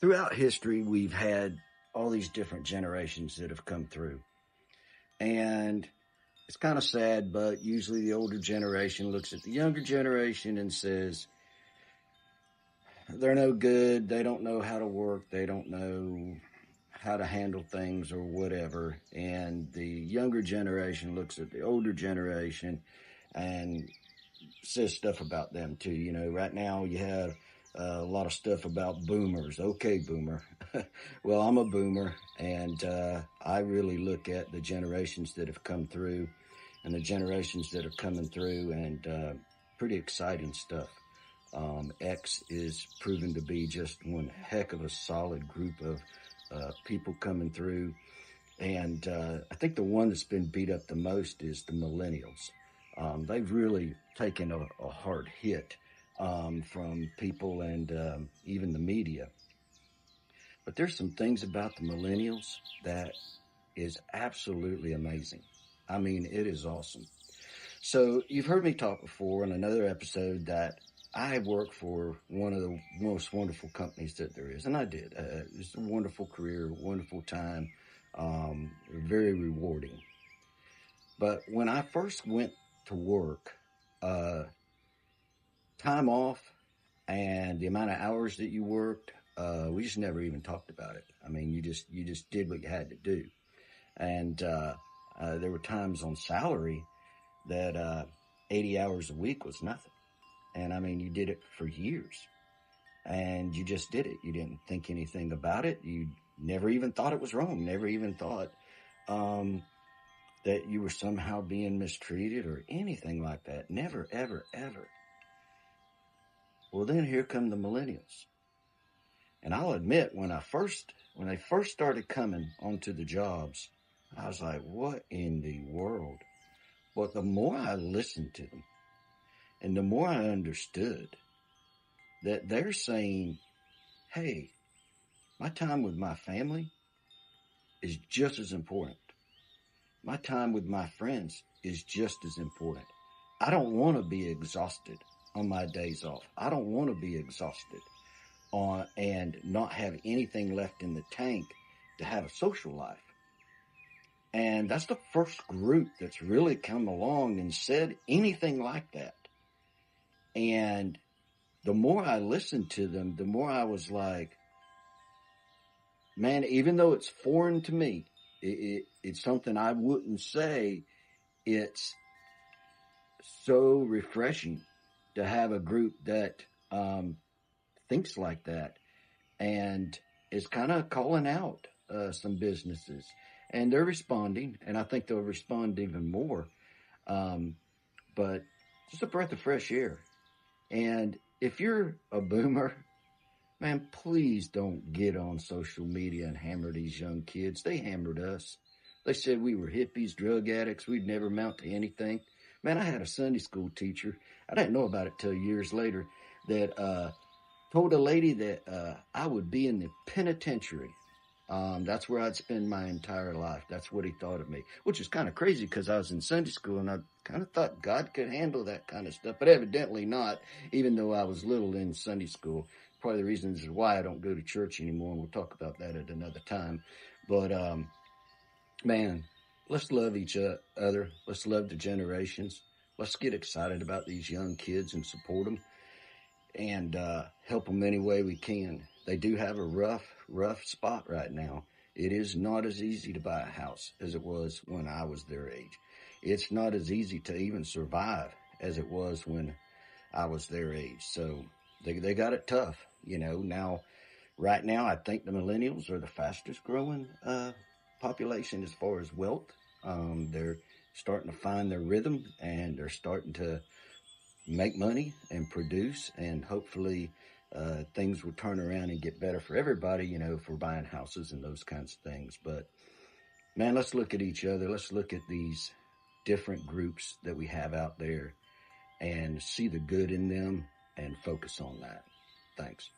Throughout history, we've had all these different generations that have come through. And it's kind of sad, but usually the older generation looks at the younger generation and says, they're no good. They don't know how to work. They don't know how to handle things or whatever. And the younger generation looks at the older generation and says stuff about them too. You know, right now you have a lot of stuff about boomers. Okay, boomer. Well, I'm a boomer, and I really look at the generations that have come through and the generations that are coming through, and pretty exciting stuff. X is proven to be just one heck of a solid group of people coming through. And I think the one that's been beat up the most is the millennials. They've really taken a hard hit from people and even the media. But there's some things about the millennials that is absolutely amazing. I mean, it is awesome. So you've heard me talk before in another episode that I work for one of the most wonderful companies that there is, and I did. It's a wonderful career, wonderful time, very rewarding. But when I first went to work, uh, time off and the amount of hours that you worked, we just never even talked about it. I mean, you just did what you had to do, and there were times on salary that 80 hours a week was nothing. And I mean, you did it for years and you just did it. You didn't think anything about it. You never even thought it was wrong. Never even thought um, that you were somehow being mistreated or anything like that. Never, ever, ever. Well, then here come the millennials. And I'll admit, when they first started coming onto the jobs, I was like, what in the world? But the more I listened to them and the more I understood that they're saying, hey, my time with my family is just as important. My time with my friends is just as important. I don't want to be exhausted on my days off. I don't want to be exhausted on and not have anything left in the tank to have a social life. And that's the first group that's really come along and said anything like that. And the more I listened to them, the more I was like, man, even though it's foreign to me, it's something I wouldn't say. It's so refreshing to have a group that thinks like that and is kind of calling out some businesses. And they're responding, and I think they'll respond even more. Um, but just a breath of fresh air. And if you're a boomer, man, please don't get on social media and hammer these young kids. They hammered us. They said we were hippies, drug addicts. We'd never amount to anything. Man, I had a Sunday school teacher. I didn't know about it till years later that told a lady that I would be in the penitentiary. That's where I'd spend my entire life. That's what he thought of me, which is kind of crazy because I was in Sunday school and I kind of thought God could handle that kind of stuff, but evidently not, even though I was little in Sunday school. Probably the reasons is why I don't go to church anymore, and we'll talk about that at another time. But, man, let's love each other. Let's love the generations. Let's get excited about these young kids and support them and help them any way we can. They do have a rough spot right now. It is not as easy to buy a house as it was when I was their age. It's not as easy to even survive as it was when I was their age. So they got it tough, you know. Now, right now, I think the millennials are the fastest growing population as far as wealth. They're starting to find their rhythm and they're starting to make money and produce, and hopefully things will turn around and get better for everybody, you know, for buying houses and those kinds of things. But man, let's look at each other. Let's look at these different groups that we have out there and see the good in them and focus on that. Thanks.